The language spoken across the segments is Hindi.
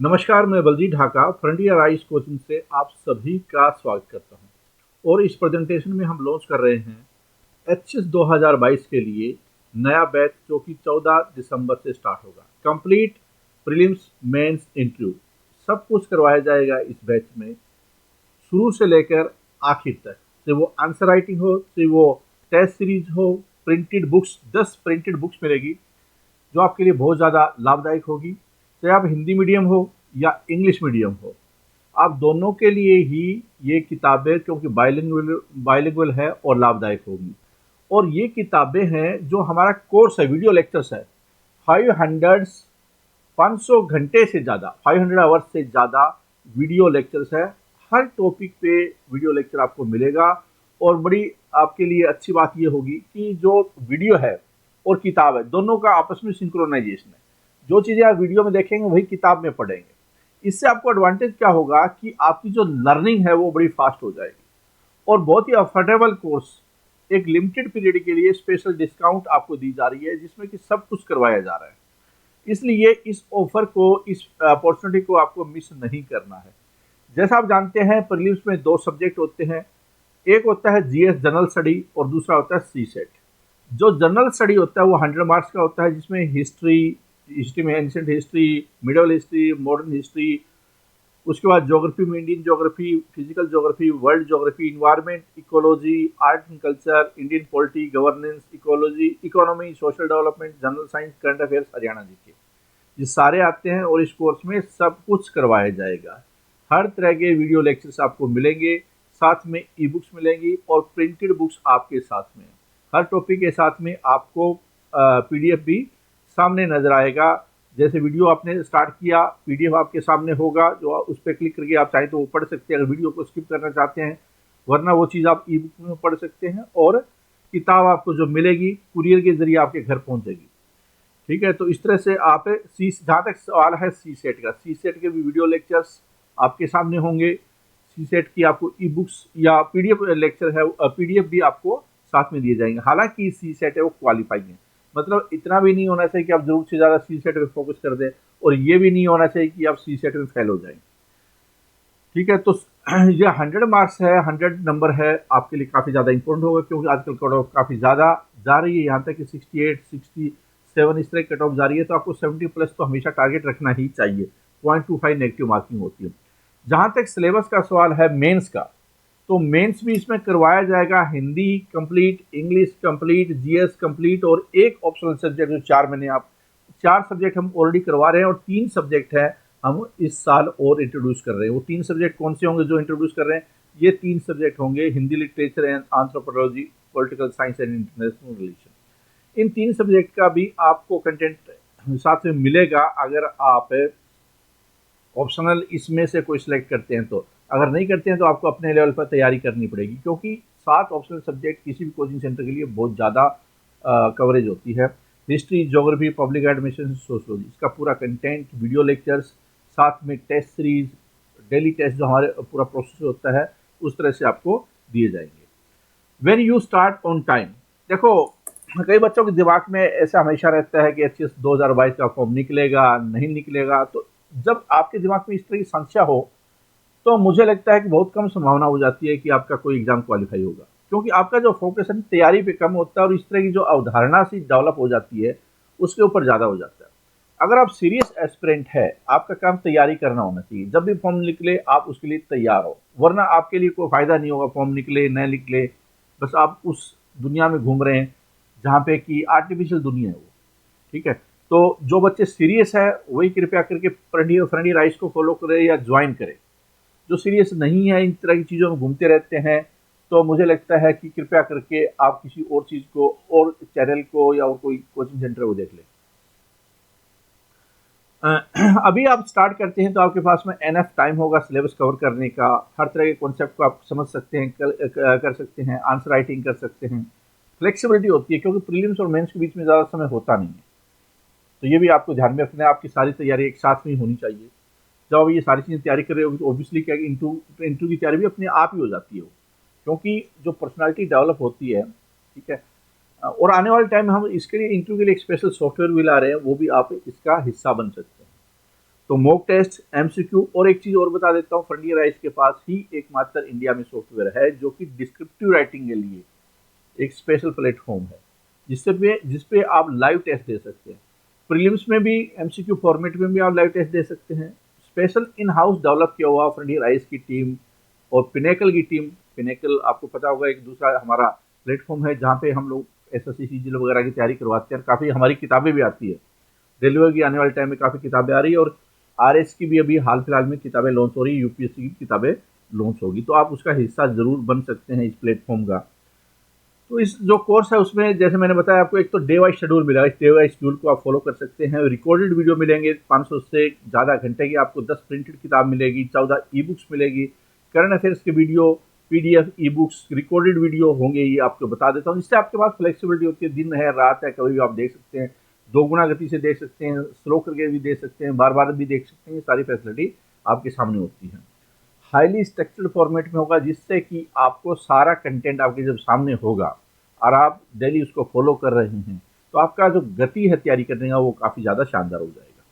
नमस्कार, मैं Baljeet Dhaka frontier eyes coaching से आप सभी का स्वागत करता हूं। और इस प्रेजेंटेशन में हम लॉन्च कर रहे हैं एचएस 2022 के लिए नया बैच जो कि 14 दिसंबर से स्टार्ट होगा। कंप्लीट प्रीलिम्स मेंस इंटरव्यू सब कुछ करवाया जाएगा इस बैच में, शुरू से लेकर आखिर तक। चाहे वो आंसर राइटिंग हो, चाहे वो टेस्ट सीरीज हो, प्रिंटेड बुक्स 10 प्रिंटेड बुक्स मिलेगी जो आपके लिए बहुत ज़्यादा लाभदायक होगी। चाहे आप हिंदी मीडियम हो या इंग्लिश मीडियम हो, आप दोनों के लिए ही ये किताबें, क्योंकि बाइलिंगुअल है और लाभदायक होगी। और ये किताबें हैं जो हमारा कोर्स है, वीडियो लेक्चर्स है, 500 500 घंटे से ज़्यादा, 500 आवर्स से ज़्यादा वीडियो लेक्चर्स है। हर टॉपिक पे वीडियो लेक्चर आपको मिलेगा। और बड़ी आपके लिए अच्छी बात ये होगी कि जो वीडियो है और किताब है, दोनों का आपस में सिंक्रोनाइजेशन है। जो चीज़ें आप वीडियो में देखेंगे वही किताब में पढ़ेंगे। इससे आपको एडवांटेज क्या होगा कि आपकी जो लर्निंग है वो बड़ी फास्ट हो जाएगी। और बहुत ही अफोर्डेबल कोर्स, एक लिमिटेड पीरियड के लिए स्पेशल डिस्काउंट आपको दी जा रही है, जिसमें कि सब कुछ करवाया जा रहा है। इसलिए इस ऑफर को, इस अपॉर्चुनिटी को आपको मिस नहीं करना है। जैसा आप जानते हैं, प्रीलिम्स में दो सब्जेक्ट होते हैं। एक होता है जीएस जनरल स्टडी और दूसरा होता है सी सेट। जो जनरल स्टडी होता है वो 100 मार्क्स का होता है, जिसमें हिस्ट्री में ancient history, medieval history, modern history, उसके बाद ज्योग्राफी में Indian geography, physical geography, world geography, environment, ecology, art and culture, Indian polity, governance, ecology, economy, social development, general science, current affairs, Haryana GK, ये सारे आते हैं। और इस कोर्स में सब कुछ करवाया जाएगा। हर तरह के वीडियो लेक्चर्स आपको मिलेंगे, साथ में ई बुक्स मिलेंगी और प्रिंटेड बुक्स आपके साथ में। हर टॉपिक के साथ में आपको पीडीएफ भी सामने नजर आएगा। जैसे वीडियो आपने स्टार्ट किया, पीडीएफ आपके सामने होगा, जो उस पर क्लिक करके आप चाहें तो वो पढ़ सकते हैं अगर वीडियो को स्किप करना चाहते हैं। वरना वो चीज़ आप ई बुक में पढ़ सकते हैं और किताब आपको जो मिलेगी कुरियर के जरिए आपके घर पहुंचेगी। ठीक है, तो इस तरह से आप जहाँ तक सवाल है सी सेट का, सी सेट के भी वीडियो लेक्चर्स आपके सामने होंगे। सी सेट की आपको ई बुक्स या पीडीएफ लेक्चर है, पीडीएफ भी आपको साथ में दिए जाएंगे। हालांकि सी सेट है वो क्वालिफाइंग है, मतलब इतना भी नहीं होना चाहिए कि आप जरूरत से ज़्यादा सी सेट पे फोकस कर दें, और ये भी नहीं होना चाहिए कि आप सी सेट में फेल हो जाएं। ठीक है, तो ये 100 मार्क्स है, 100 नंबर है, आपके लिए काफ़ी ज़्यादा इंपॉर्टेंट होगा, क्योंकि आजकल कट ऑफ काफ़ी ज़्यादा जा रही है। यहाँ तक कि 68, 67 इस तरह कट ऑफ जा रही है, तो आपको 70 प्लस तो हमेशा टारगेट रखना ही चाहिए। 0.25 नेगेटिव मार्किंग होती है। जहाँ तक सिलेबस का सवाल है मेंस का, तो मेंस भी इसमें करवाया जाएगा। Hindi complete, English complete, GS complete और एक ऑप्शनल सब्जेक्ट जो 4 महीने आप 4 सब्जेक्ट हम ऑलरेडी करवा रहे हैं, और 3 सब्जेक्ट है हम इस साल और इंट्रोड्यूस कर रहे हैं। वो 3 सब्जेक्ट कौन से होंगे जो इंट्रोड्यूस कर रहे हैं? ये 3 सब्जेक्ट होंगे Hindi literature and anthropology, political science and international relation. In 3 subject का भी आपको कंटेंट साथ में मिलेगा अगर आप ऑप्शनल इसमें से कोई सिलेक्ट करते हैं। तो अगर नहीं करते हैं तो आपको अपने लेवल पर तैयारी करनी पड़ेगी, क्योंकि 7 ऑप्शनल सब्जेक्ट किसी भी कोचिंग सेंटर के लिए बहुत ज़्यादा कवरेज होती है। History, geography, public administration, sociology, इसका पूरा कंटेंट, वीडियो लेक्चर्स, साथ में टेस्ट सीरीज, डेली टेस्ट जो हमारे पूरा प्रोसेस होता है उस तरह से आपको दिए जाएंगे। When you start on time, देखो कई बच्चों के दिमाग में ऐसा हमेशा रहता है कि एचएस 2022 का फॉर्म निकलेगा नहीं निकलेगा। तो जब आपके दिमाग में इस तरह की संशय हो तो मुझे लगता है कि बहुत कम संभावना हो जाती है कि आपका कोई एग्जाम क्वालिफाई होगा, क्योंकि आपका जो फोकस है तैयारी पे कम होता है और इस तरह की जो अवधारणा सी डेवलप हो जाती है उसके ऊपर ज़्यादा हो जाता है। अगर आप सीरियस एस्पिरेंट है, आपका काम तैयारी करना होना चाहिए। जब भी फॉर्म निकले आप उसके लिए तैयार हो, वरना आपके लिए कोई फायदा नहीं होगा। फॉर्म निकले न निकले, बस आप उस दुनिया में घूम रहे हैं जहाँ पे कि आर्टिफिशियल दुनिया है वो। ठीक है, तो जो बच्चे सीरियस है वही कृपया करके फ्रेंडी राइस को फॉलो करें या ज्वाइन करें। जो सीरियस नहीं है, इन तरह की चीज़ों में घूमते रहते हैं, तो मुझे लगता है कि कृपया करके आप किसी और चीज़ को, और चैनल को या और कोई कोचिंग सेंटर को देख लें। अभी आप स्टार्ट करते हैं तो आपके पास में एनएफ टाइम होगा सिलेबस कवर करने का। हर तरह के कॉन्सेप्ट को आप समझ सकते हैं, कर सकते हैं, आंसर राइटिंग कर सकते हैं। फ्लेक्सिबिलिटी होती है, क्योंकि प्रीलिम्स और मेंस के बीच में ज़्यादा समय होता नहीं है। तो ये भी आपको ध्यान में रखना है, आपकी सारी तैयारी एक साथ में ही होनी चाहिए। जब आप ये सारी चीज़ें तैयारी कर रहे होगी तो ऑब्वियसली क्या इंटरव्यू की तैयारी भी अपने आप ही हो जाती है, क्योंकि जो पर्सनालिटी डेवलप होती है। ठीक है, और आने वाले टाइम में हम इसके लिए इंटरव्यू के लिए एक स्पेशल सॉफ्टवेयर भी ला रहे हैं, वो भी आप इसका हिस्सा बन सकते हैं। तो मॉक टेस्ट, एमसीक्यू, और एक चीज़ और बता देता हूँ, फ्रंटियर राइज के पास ही एकमात्र इंडिया में सॉफ्टवेयर है जो कि डिस्क्रिप्टिव राइटिंग के लिए एक स्पेशल प्लेटफॉर्म है, जिसपे आप लाइव टेस्ट दे सकते हैं। प्रीलिम्स में भी, एमसीक्यू फॉर्मेट में भी आप लाइव टेस्ट दे सकते हैं। स्पेशल इन हाउस डेवलप किया हुआ फ्रंटियर राइज की टीम और पिनेकल की टीम। पिनेकल आपको पता होगा एक दूसरा हमारा प्लेटफॉर्म है जहाँ पे हम लोग एसएससी सीजीएल वगैरह की तैयारी करवाते हैं। काफ़ी हमारी किताबें भी आती है, रेलवे की आने वाले टाइम में काफ़ी किताबें आ रही है, और आरएस की भी अभी हाल फिलहाल में किताबें लॉन्च हो रही है, यूपीएससी की किताबें लॉन्च होगी, तो आप उसका हिस्सा जरूर बन सकते हैं इस प्लेटफॉर्म का। तो इस जो कोर्स है उसमें जैसे मैंने बताया आपको, एक तो डे वाइज शेड्यूल मिलेगा, इस डे वाइज शेड्यूल को आप फॉलो कर सकते हैं। रिकॉर्डेड वीडियो मिलेंगे 500 से ज़्यादा घंटे की, आपको 10 प्रिंटेड किताब मिलेगी, 14 ई बुक्स मिलेगी, करंट अफेयर्स के video, PDF, e books, recorded video होंगे, ये आपको बता देता हूँ। इससे आपके पास फ्लेक्सिबिलिटी होती है, दिन है रात है कभी भी आप देख सकते हैं, दोगुना गति से देख सकते हैं, स्लो करके भी देख सकते हैं, बार बार भी देख सकते हैं, ये सारी फैसिलिटी आपके सामने होती है। हाईली स्ट्रक्चर्ड फॉर्मेट में होगा, जिससे कि आपको सारा कंटेंट आपके जब सामने होगा और आप डेली उसको फॉलो कर रहे हैं, तो आपका जो गति है तैयारी करने का वो काफ़ी ज़्यादा शानदार हो जाएगा।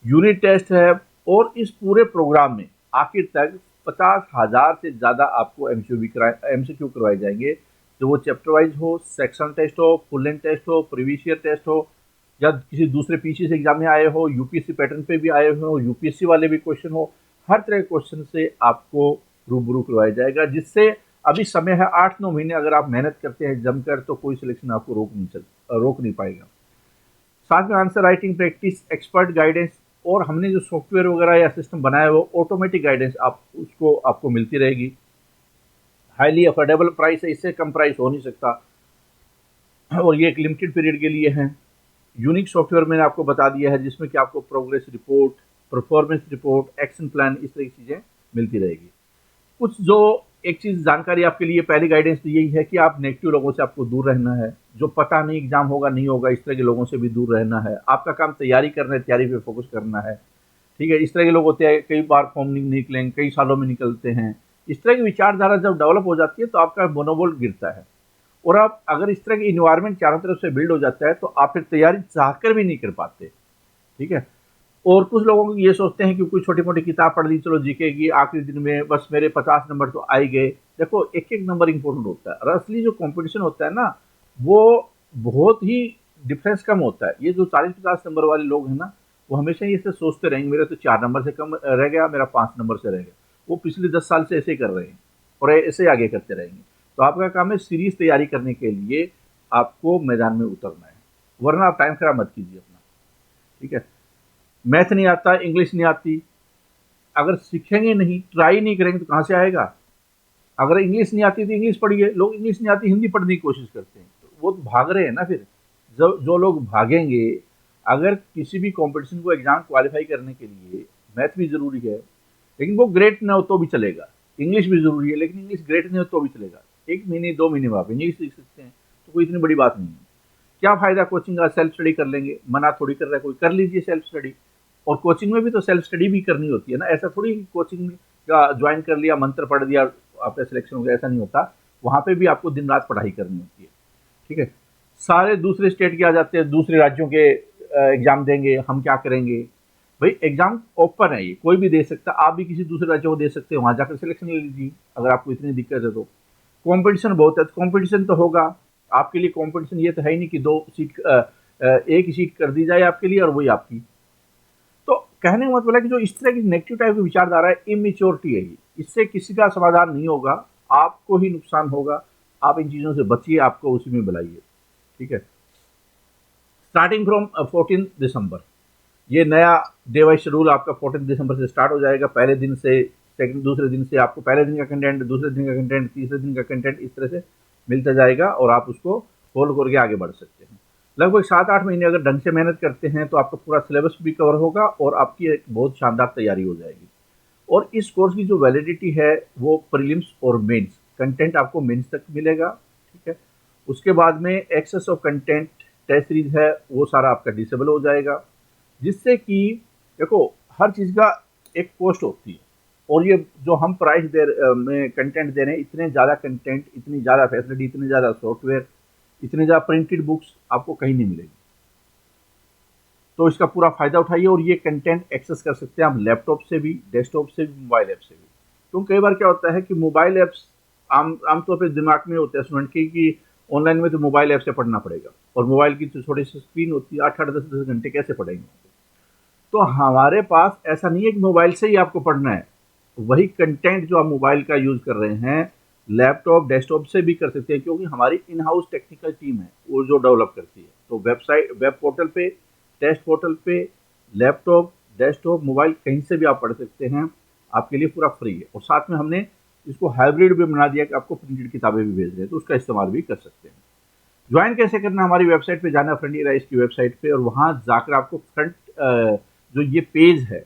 यूनिट टेस्ट है, और इस पूरे प्रोग्राम में आखिर तक 50,000 से ज़्यादा आपको एमसीक्यू करवाए जाएंगे, जो वो चैप्टर वाइज हो, सेक्शन टेस्ट हो, फुल लेंथ टेस्ट हो, प्रीवियस ईयर टेस्ट हो, या किसी दूसरे पीसीएस एग्जाम में आए हो, यूपीएससी पैटर्न पे भी आए हो, यूपीएससी वाले भी क्वेश्चन हो, हर तरह के क्वेश्चन से आपको रूबरू करवाया जाएगा, जिससे अभी समय है 8-9 महीने, अगर आप मेहनत करते हैं जमकर तो कोई सिलेक्शन आपको रोक नहीं पाएगा। साथ में answer writing practice, expert guidance, और हमने जो सॉफ्टवेयर वगैरह या सिस्टम बनाया है वो ऑटोमेटिक गाइडेंस आपको मिलती रहेगी। हाईली अफोर्डेबल प्राइस है, इससे कम प्राइस हो नहीं सकता, और ये एक लिमिटेड पीरियड के लिए है। यूनिक सॉफ्टवेयर मैंने आपको बता दिया है, जिसमें कि आपको progress report, performance report, action plan, इस तरह की चीज़ें मिलती रहेगी। कुछ जो एक चीज़ जानकारी आपके लिए, पहली गाइडेंस तो यही है कि आप नेगेटिव लोगों से आपको दूर रहना है, जो पता नहीं एग्जाम होगा नहीं होगा इस तरह के लोगों से भी दूर रहना है। आपका काम तैयारी करना है, तैयारी पे फोकस करना है, ठीक है। इस तरह के लोग होते हैं, कई बार फॉर्म नहीं निकलेंगे, कई सालों में निकलते हैं, इस तरह की विचारधारा जब डेवलप हो जाती है तो आपका मनोबल गिरता है, और आप अगर इस तरह की इन्वायरमेंट चारों तरफ से बिल्ड हो जाता है तो आप फिर तैयारी चाहकर भी नहीं कर पाते, ठीक है। और कुछ लोगों को ये सोचते हैं कि कोई छोटी मोटी किताब पढ़ ली, चलो जीके की आखिरी दिन में बस मेरे 50 नंबर तो आ ही गए। देखो, एक एक नंबर इंपॉर्टेंट होता है, और असली जो कंपटीशन होता है ना, वो बहुत ही डिफरेंस कम होता है। ये जो 40-50 नंबर वाले लोग हैं ना, वो हमेशा ये सोचते रहेंगे मेरे तो 4 नंबर से कम रह गया, मेरा 5 नंबर से रह गया। वो पिछले 10 साल से ऐसे ही कर रहे हैं, और ऐसे आगे करते रहेंगे। तो आपका काम है सीरीज तैयारी करने के लिए आपको मैदान में उतरना है, वरना आप टाइम खराब मत कीजिए अपना, ठीक है। मैथ नहीं आता, इंग्लिश नहीं आती, अगर सीखेंगे नहीं, ट्राई नहीं करेंगे तो कहाँ से आएगा। अगर इंग्लिश नहीं आती तो इंग्लिश पढ़िए, लोग इंग्लिश नहीं आती हिंदी पढ़ने की कोशिश करते हैं, तो वो तो भाग रहे हैं ना। फिर जो लोग भागेंगे, अगर किसी भी कंपटीशन को एग्जाम क्वालिफाई करने के लिए मैथ भी जरूरी है, लेकिन वो ग्रेट ना हो तो भी चलेगा, इंग्लिश भी जरूरी है लेकिन इंग्लिश ग्रेट नहीं हो तो भी चलेगा, 1 महीने 2 महीने में आप इंग्लिश सीख सकते हैं, तो कोई इतनी बड़ी बात नहीं है। क्या फायदा कोचिंग का, सेल्फ स्टडी कर लेंगे, मना थोड़ी कर रहा है कोई, कर लीजिए सेल्फ स्टडी। और कोचिंग में भी तो सेल्फ स्टडी भी करनी होती है ना, ऐसा थोड़ी कोचिंग का ज्वाइन कर लिया, मंत्र पढ़ दिया, आपका सिलेक्शन हो गया, ऐसा नहीं होता। वहाँ पे भी आपको दिन रात पढ़ाई करनी होती है, ठीक है। सारे दूसरे स्टेट के आ जाते हैं, दूसरे राज्यों के एग्जाम देंगे, हम क्या करेंगे भाई। एग्जाम ओपन है, ये कोई भी दे सकता है, आप भी किसी दूसरे राज्य को दे सकते हैं, वहाँ जाकर सिलेक्शन ले लीजिए अगर आपको इतनी दिक्कत है तो। कंपटीशन बहुत है, कंपटीशन तो होगा आपके लिए। कंपटीशन ये तो है ही नहीं कि 2 सीट, एक ही सीट कर दी जाए आपके लिए और वही आपकी। तो कहने का मतलब है कि जो इस तरह की नेगेटिव टाइप की विचारधारा है, इमेच्योरिटी है ये, इससे किसी का समाधान नहीं होगा, आपको ही नुकसान होगा। आप इन चीज़ों से बचिए, आपको उसी में बुलाइए, ठीक है। स्टार्टिंग फ्रॉम 14 दिसंबर, ये नया डे वाइज शेड्यूल आपका 14 दिसंबर से स्टार्ट हो जाएगा। पहले दिन से दूसरे दिन से आपको पहले दिन का कंटेंट, दूसरे दिन का कंटेंट, तीसरे दिन का कंटेंट, इस तरह से मिलता जाएगा, और आप उसको फॉलो करके आगे बढ़ सकते हैं। लगभग 7-8 महीने अगर ढंग से मेहनत करते हैं तो आपका पूरा सिलेबस भी कवर होगा, और आपकी एक बहुत शानदार तैयारी हो जाएगी। और इस कोर्स की जो वैलिडिटी है वो प्रीलिम्स और मेंस, कंटेंट आपको मेंस तक मिलेगा, ठीक है। उसके बाद में access of content test series है, वो सारा आपका डिसेबल हो जाएगा, जिससे कि देखो हर चीज़ का एक कॉस्ट होती है, और ये जो हम प्राइस में कंटेंट दे रहे हैं, इतने ज़्यादा कंटेंट, इतनी ज़्यादा फैसिलिटी, इतने ज़्यादा सॉफ्टवेयर, इतने ज़्यादा प्रिंटेड बुक्स आपको कहीं नहीं मिलेगी। तो इसका पूरा फ़ायदा उठाइए और ये कंटेंट एक्सेस कर सकते हैं आप लैपटॉप से भी, डेस्कटॉप से भी, मोबाइल ऐप से भी। तो कई बार क्या होता है कि मोबाइल ऐप्स आमतौर पे दिमाग में होता है स्टूडेंट की कि ऑनलाइन में तो मोबाइल ऐप से पढ़ना पड़ेगा और मोबाइल की जो छोटी सी स्क्रीन होती है 8-8, 10-10 घंटे कैसे पढ़ेंगे। तो हमारे पास ऐसा नहीं है कि मोबाइल से ही आपको पढ़ना है, वही कंटेंट जो आप मोबाइल का यूज़ कर रहे हैं लैपटॉप, डेस्कटॉप से भी कर सकते हैं, क्योंकि हमारी इन हाउस टेक्निकल टीम है वो जो डेवलप करती है। तो वेब पोर्टल पे, टेस्ट पोर्टल पे, लैपटॉप, डेस्कटॉप, मोबाइल कहीं से भी आप पढ़ सकते हैं, आपके लिए पूरा फ्री है। और साथ में हमने इसको हाइब्रिड भी बना दिया कि आपको प्रिंटेड किताबें भी भेज रहे हैं, तो उसका इस्तेमाल भी कर सकते हैं। ज्वाइन कैसे करना, हमारी वेबसाइट पे जाना, फ्रंट राइज की वेबसाइट पे, और वहाँ जाकर आपको जो ये पेज है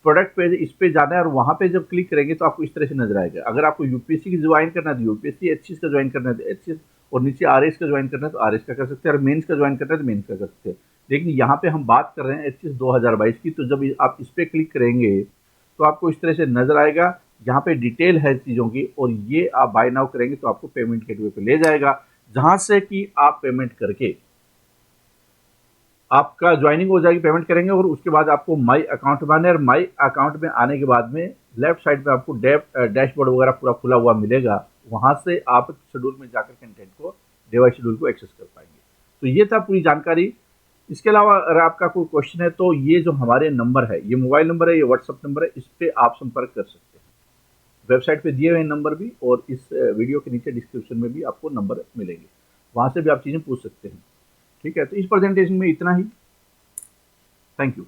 प्रोडक्ट पेज, इस पे जाना है और वहाँ पे जब क्लिक करेंगे तो आपको इस तरह से नजर आएगा। अगर आपको यूपीएससी की ज्वाइन करना है तो यूपीएससी, एचएस का ज्वाइन करना है तो एचएस, और नीचे आरएस का ज्वाइन करना है तो आरएस का कर सकते हैं, और मेंस का ज्वाइन करना है तो मेंस का कर सकते हैं। लेकिन यहाँ पे हम बात कर रहे हैं एचएस 2022 की, तो जब आप इस पे क्लिक करेंगे तो आपको इस तरह से नजर आएगा, यहाँ पे डिटेल है चीज़ों की, और ये आप बाय नाउ करेंगे तो आपको पेमेंट गेटवे पे ले जाएगा, जहाँ से कि आप पेमेंट करके आपका ज्वाइनिंग हो जाएगी, पेमेंट करेंगे और उसके बाद आपको माई अकाउंट में आना है। और माई अकाउंट में आने के बाद में लेफ्ट साइड पे आपको डैशबोर्ड वगैरह पूरा खुला हुआ मिलेगा, वहां से आप शेड्यूल में जाकर कंटेंट को, डिवाइस शेड्यूल को एक्सेस कर पाएंगे। तो ये था पूरी जानकारी। इसके अलावा अगर आपका कोई क्वेश्चन है तो ये जो हमारे नंबर है, ये मोबाइल नंबर है, ये व्हाट्सअप नंबर है, इस पर आप संपर्क कर सकते हैं। वेबसाइट पे दिए हुए नंबर भी और इस वीडियो के नीचे डिस्क्रिप्शन में भी आपको नंबर मिलेंगे, वहां से भी आप चीज़ें पूछ सकते हैं। ठीक है, तो इस प्रेजेंटेशन में इतना ही। Thank you.